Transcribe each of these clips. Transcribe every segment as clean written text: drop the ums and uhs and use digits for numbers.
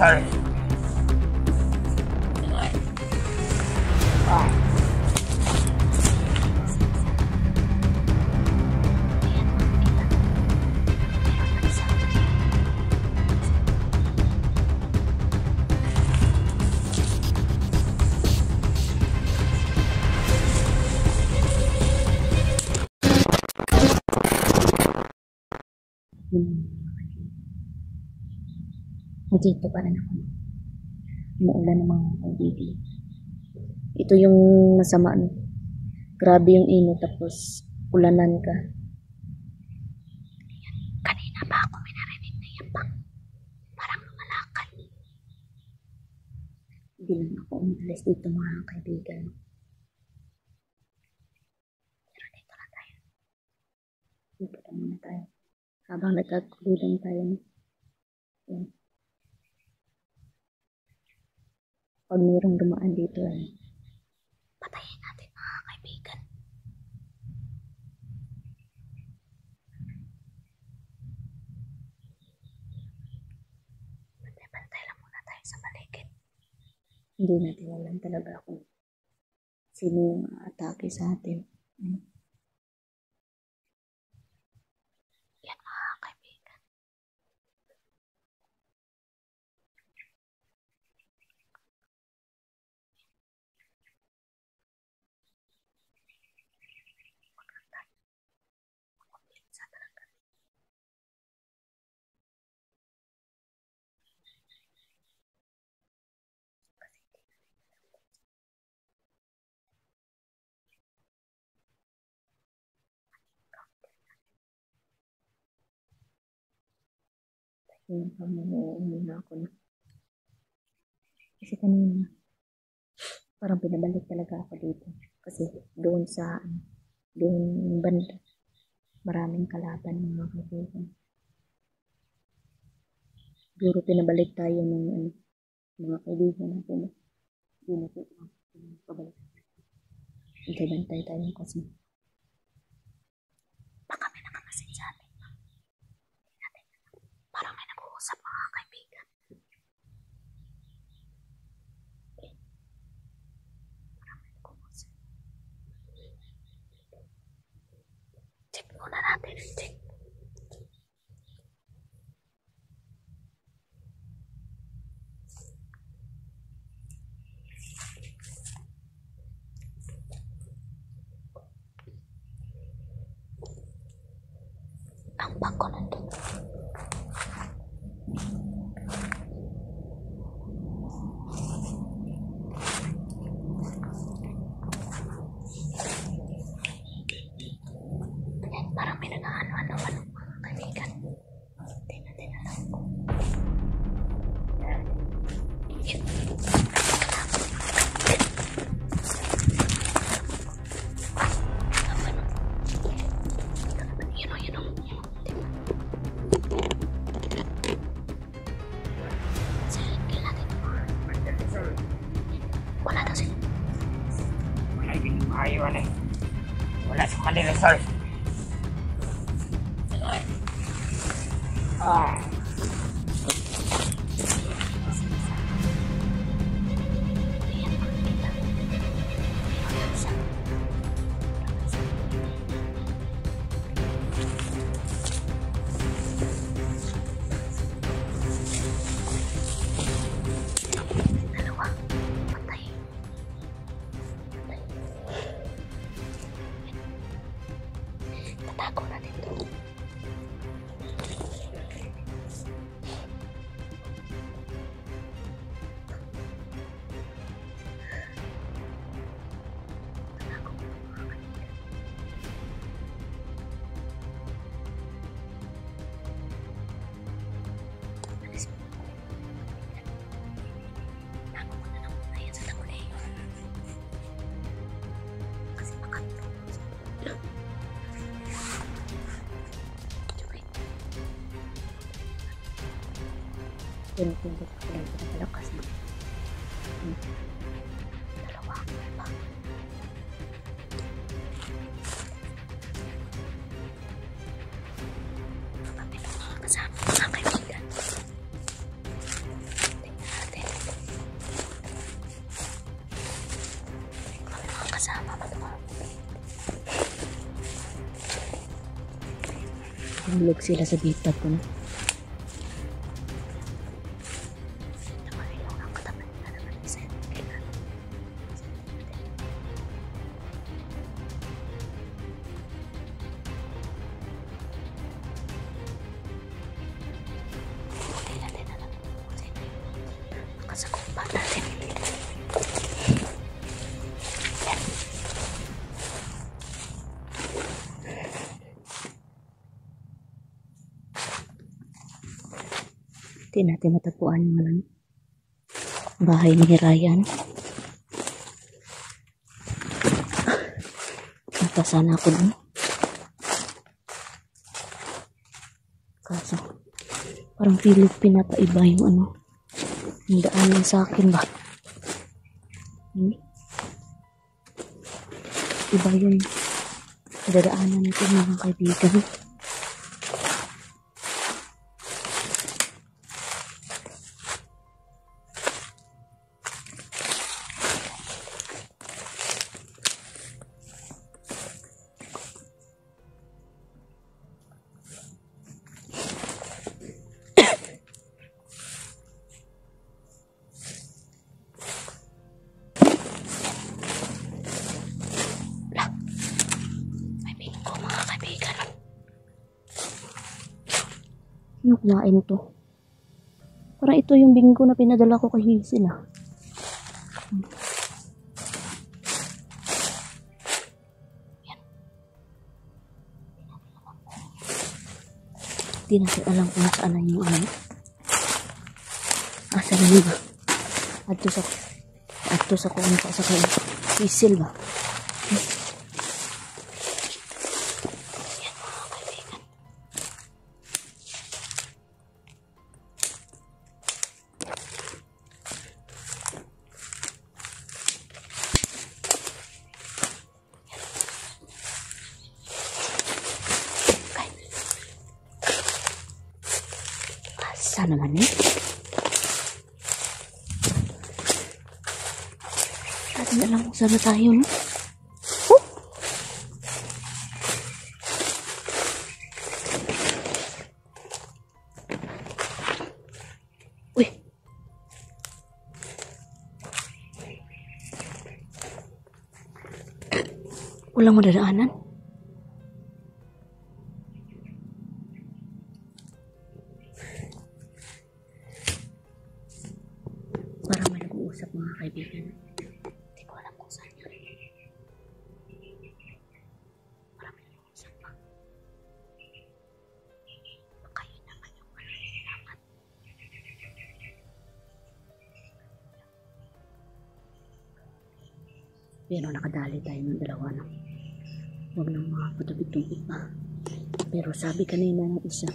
sorry. Nandito pa rin ako. Umuulan ng mga kaibigan. Ito yung masama, no? Grabe yung init, tapos ulanan ka. Kanina pa ako may narinig na yapang. Parang lumalakad. Hindi lang ako umalis dito, mga kaibigan. Pero dito lang tayo. Dito lang muna tayo. Habang nagkakulang tayo. Yan. Pag mayroong dumaan dito, patayin natin, mga kaibigan. Bantay-bantay lang muna tayo sa paligid. Hindi natin alam talaga kung sino yung atake sa atin. Yan, mga kaibigan. Yung pamuuwi na ako na. Kasi kanina, parang pinabalik talaga ako dito. Kasi doon sa, doon banda, maraming kalaban, mga kaibigan. Siguro pinabalik tayo ng mga kaibigan natin. Hindi natin pabalik. Bantay-bantay tayo kasi baka may nakamasin sa atin. Parang may nag-uusap, mga kaibigan. Parang may nag-uusap. Check muna natin. Check. Ang bangko nandun. Parang may nag-ano-ano mga kaibigan. Hindi natin alam kung wala daw sila. Wala yung maayawan eh. Wala sa Manila, sorry. Tatago natin ito. Pinipindot ko lang pinapalakas na. Dalawa. Pa. Kami ng mga kasama, mga kaibigan. Hulog sila sa bitag ko na. Makasakumpa natin. Hindi natin matapuan yung malang bahay ni Ryan. Napasana ako dun. Kaso, parang feeling pinapaiba yung ano, yung daanan sa akin ba? Iba yung dadaanan nito mga kaibigan. Ano kumain to? Parang ito yung bingo na pinadala ko kay Hazel ah. Yan. Hindi natin alam kung saan na yung ano. Asa na yun ba? Adto sa kung sa kay Hazel ba? Sana naman eh. Natin alam kung sana tayo, no? Uy! Walang madadaanan. Parang may nag-uusap mga kaibigan. Hindi ko alam kung saan yun. Parang may nag-uusap pa. Baka yun naman yung malalaman. Pero nakadali tayo ng dalawa na. Huwag nang mga patubig-tubig pa. Pero sabi kanina ng isa,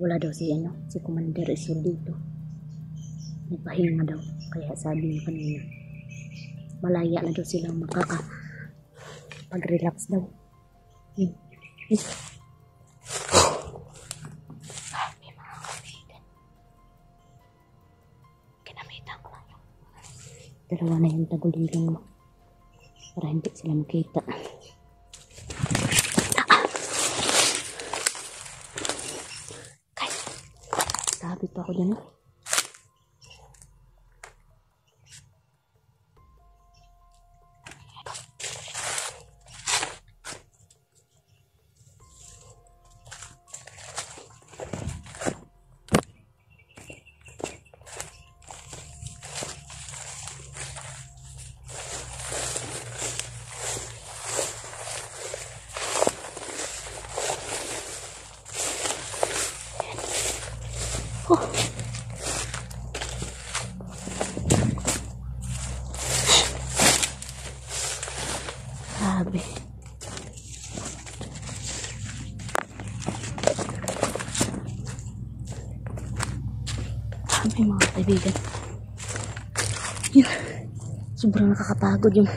wala daw si Commander Isul dito. Nagpahinga daw. Kaya sabi niya kanina, malaya na daw silang pag-relax daw. Sabi mga kaibigan. Kinamitan ko lang yung dalawa na yung tagulilong mo. Para hindi sila makita. Sabi pa ako dyan. Oh. Grabe. Grabe mga kaibigan. Yun. Sobrang nakakapagod yung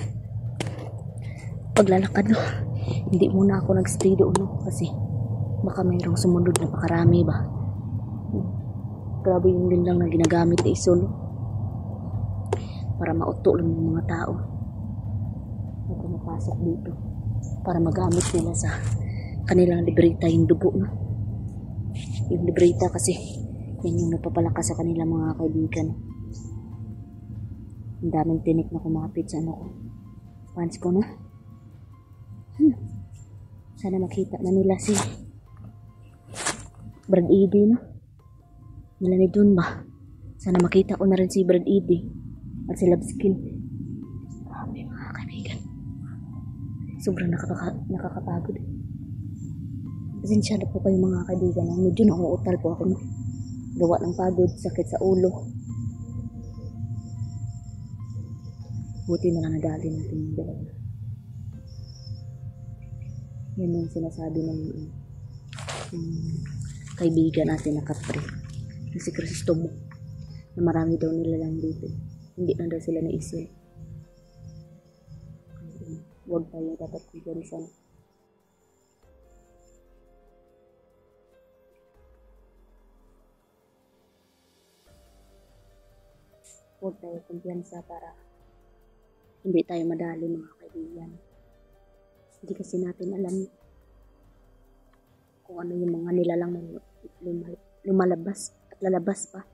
paglalakad, no? Hindi muna ako nag-stay doon, no? Kasi baka mayroong sumunod na pakarami ba. Grabe yung linlang na ginagamit ni Isul para mauto lang ng mga tao na pumapasok dito para magamit nila sa kanilang libreta yung dugo, no? Yung libreta kasi yan yung nagpapalakas sa kanilang mga kaibigan. Ang daming tinik na kumapit sa ano ko. Fans ko na. Sana makita na nila si Brad Eddie, no? Nila ni Jun ba? Sana makita ko na rin si Brad Eddie at si Love-Skin. Grabe mga kaibigan. Sobrang nakakapagod. Pasensya na po kayo mga kaibigan. Medyo nauutal po ako, no? Gawa ng pagod, sakit sa ulo. Buti na lang nadali natin yung dalawa. Yan yung sinasabi ng kaibigan natin na Capri. Si Crisostomo. Na marami daw nila lang dito. Hindi na daw sila naisip. Huwag tayo dapat kumpiyansan. Huwag tayo kumpiyansa para hindi tayo madali mga kaibigan. Hindi kasi natin alam kung ano yung mga nilalang na lumalabas at lalabas pa.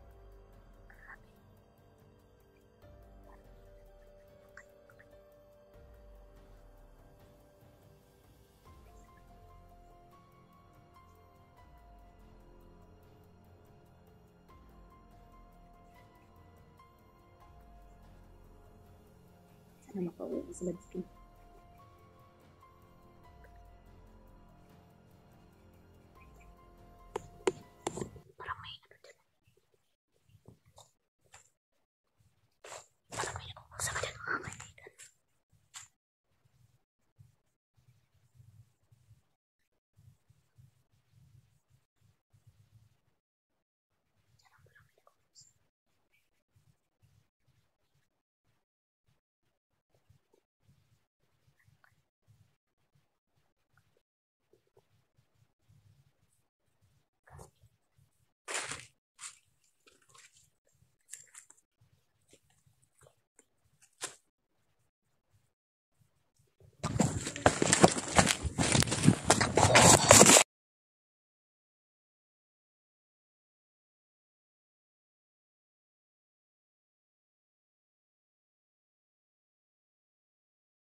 Sana makauwi sa Love-Skin.